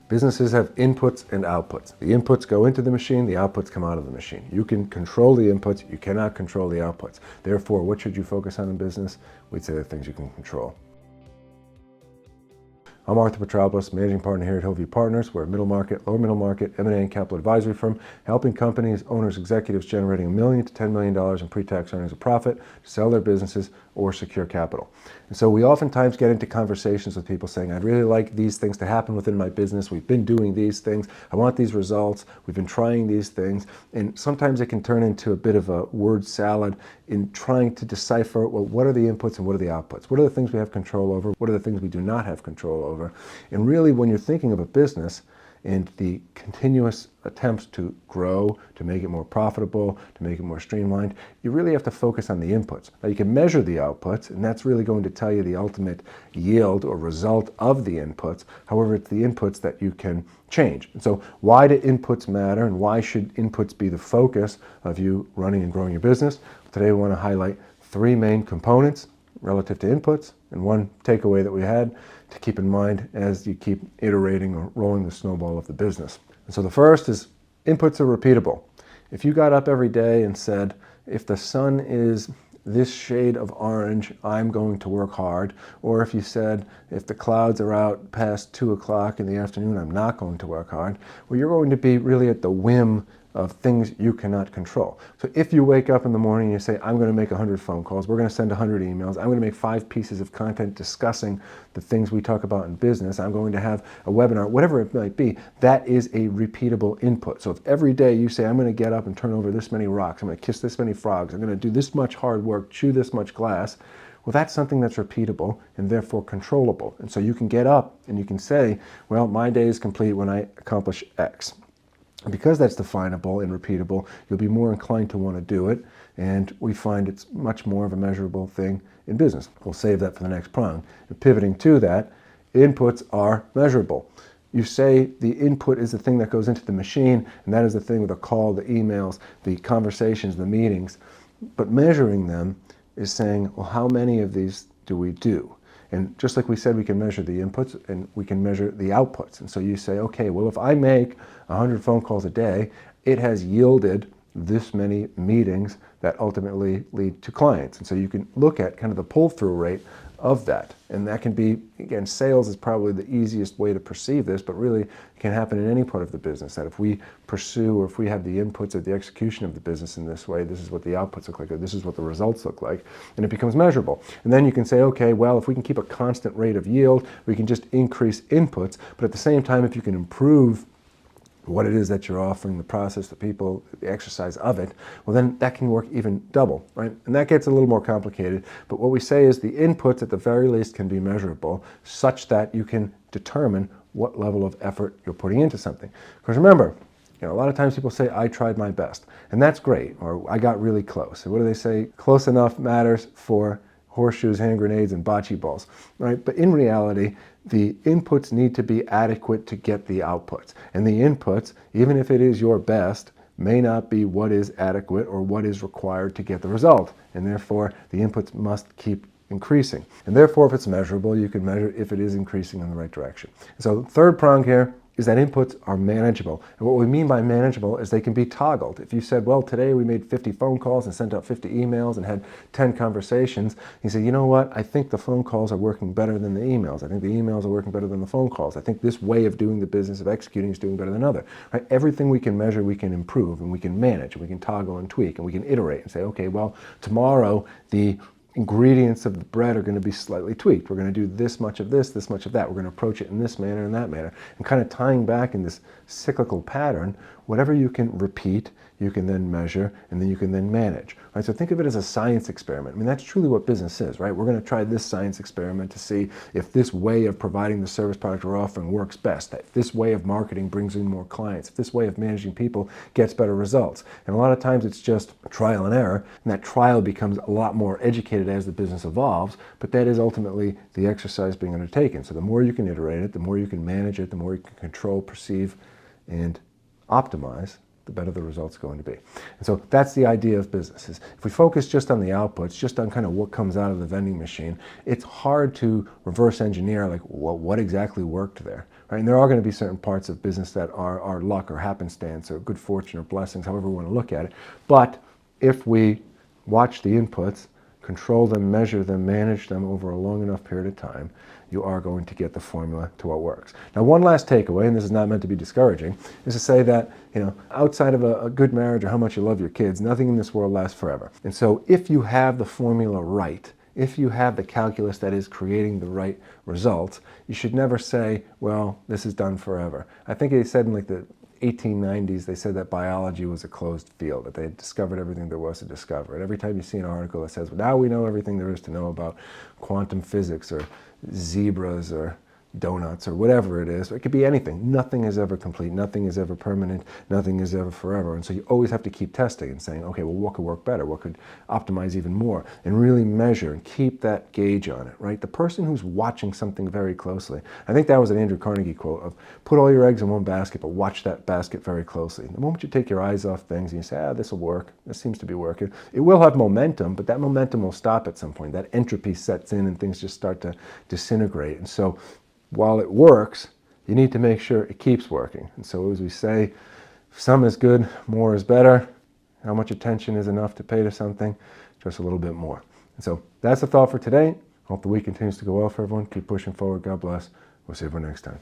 Businesses have inputs and outputs. The inputs go into the machine, the outputs come out of the machine. You can control the inputs, you cannot control the outputs. Therefore, what should you focus on in business? We'd say the things you can control. I'm Arthur Petrobos, Managing Partner here at Hillview Partners. We're a middle market, lower middle market, M&A and capital advisory firm, helping companies, owners, executives generating $1 million to $10 million in pre-tax earnings of profit to sell their businesses or secure capital. And so we oftentimes get into conversations with people saying, I'd really like these things to happen within my business. We've been doing these things. I want these results. We've been trying these things. And sometimes it can turn into a bit of a word salad in trying to decipher, well, what are the inputs and what are the outputs? What are the things we have control over? What are the things we do not have control over? And really, when you're thinking of a business and the continuous attempts to grow, to make it more profitable, to make it more streamlined, you really have to focus on the inputs. Now, you can measure the outputs, and that's really going to tell you the ultimate yield or result of the inputs. However, it's the inputs that you can change. And so why do inputs matter, and why should inputs be the focus of you running and growing your business? Today, we want to highlight three main components relative to inputs, and one takeaway that we had to keep in mind as you keep iterating or rolling the snowball of the business. And so the first is inputs are repeatable. If you got up every day and said, if the sun is this shade of orange, I'm going to work hard, or if you said, if the clouds are out past 2 o'clock in the afternoon, I'm not going to work hard, well, you're going to be really at the whim of things you cannot control. So if you wake up in the morning and you say, I'm going to make 100 phone calls, we're going to send 100 emails, I'm going to make 5 pieces of content discussing the things we talk about in business, I'm going to have a webinar, whatever it might be, that is a repeatable input. So if every day you say, I'm going to get up and turn over this many rocks, I'm going to kiss this many frogs, I'm going to do this much hard work, chew this much glass, well, that's something that's repeatable and therefore controllable. And so you can get up and you can say, well, my day is complete when I accomplish X. And because that's definable and repeatable, you'll be more inclined to want to do it, and we find it's much more of a measurable thing in business. We'll save that for the next prong. And pivoting to that, inputs are measurable. You say the input is the thing that goes into the machine, and that is the thing with the call, the emails, the conversations, the meetings. But measuring them is saying, well, how many of these do we do? And just like we said, we can measure the inputs and we can measure the outputs. And so you say, okay, well, if I make 100 phone calls a day, it has yielded this many meetings that ultimately lead to clients. And so you can look at kind of the pull-through rate of that. And that can be, again, sales is probably the easiest way to perceive this, but really it can happen in any part of the business, that if we pursue or if we have the inputs of the execution of the business in this way, this is what the outputs look like, or this is what the results look like, and it becomes measurable. And then you can say, okay, well, if we can keep a constant rate of yield, we can just increase inputs, but at the same time, if you can improve what it is that you're offering, the process, the people, the exercise of it, well, then that can work even double, right? And that gets a little more complicated, but what we say is the inputs at the very least can be measurable such that you can determine what level of effort you're putting into something. Because remember, a lot of times people say, I tried my best, and that's great, or I got really close. And what do they say? Close enough matters for horseshoes, hand grenades, and bocce balls, right? But in reality, the inputs need to be adequate to get the outputs. And the inputs, even if it is your best, may not be what is adequate or what is required to get the result. And therefore, the inputs must keep increasing. And therefore, if it's measurable, you can measure if it is increasing in the right direction. So the third prong here is that inputs are manageable. And what we mean by manageable is they can be toggled. If you said, well, today we made 50 phone calls and sent out 50 emails and had 10 conversations, you say, you know what, I think the phone calls are working better than the emails. I think the emails are working better than the phone calls. I think this way of doing the business, of executing, is doing better than other. Right? Everything we can measure, we can improve, and we can manage, and we can toggle and tweak, and we can iterate and say, okay, well, tomorrow the ingredients of the bread are going to be slightly tweaked. We're going to do this much of this much of that. We're going to approach it in this manner and that manner. And kind of tying back in this cyclical pattern, whatever you can repeat, you can then measure, and then you can then manage. Right? So think of it as a science experiment. I mean, that's truly what business is, right? We're going to try this science experiment to see if this way of providing the service product we're offering works best, if this way of marketing brings in more clients, if this way of managing people gets better results. And a lot of times it's just trial and error, and that trial becomes a lot more educated as the business evolves, but that is ultimately the exercise being undertaken. So the more you can iterate it, the more you can manage it, the more you can control, perceive, and optimize, the better the result's going to be. And so that's the idea of businesses. If we focus just on the outputs, just on kind of what comes out of the vending machine, it's hard to reverse engineer, like, well, what exactly worked there? right? And there are going to be certain parts of business that are luck or happenstance or good fortune or blessings, however we want to look at it. But if we watch the inputs, control them, measure them, manage them over a long enough period of time, you are going to get the formula to what works. Now, one last takeaway, and this is not meant to be discouraging, is to say that, outside of a good marriage or how much you love your kids, nothing in this world lasts forever. And so if you have the formula right, if you have the calculus that is creating the right results, you should never say, well, this is done forever. I think they said in like the 1890s, they said that biology was a closed field, that they had discovered everything there was to discover. And every time you see an article that says, well, now we know everything there is to know about quantum physics or zebras or donuts or whatever it is, it could be anything. Nothing is ever complete, nothing is ever permanent, nothing is ever forever. And so you always have to keep testing and saying, okay, well, what could work better? What could optimize even more? And really measure and keep that gauge on it, right? The person who's watching something very closely, I think that was an Andrew Carnegie quote of put all your eggs in one basket, but watch that basket very closely. The moment you take your eyes off things and you say, this will work, this seems to be working, it will have momentum, but that momentum will stop at some point. That entropy sets in and things just start to disintegrate. And so while it works, you need to make sure it keeps working. And so as we say, some is good, more is better. How much attention is enough to pay to something? Just a little bit more. And so that's the thought for today. Hope the week continues to go well for everyone. Keep pushing forward. God bless. We'll see everyone next time.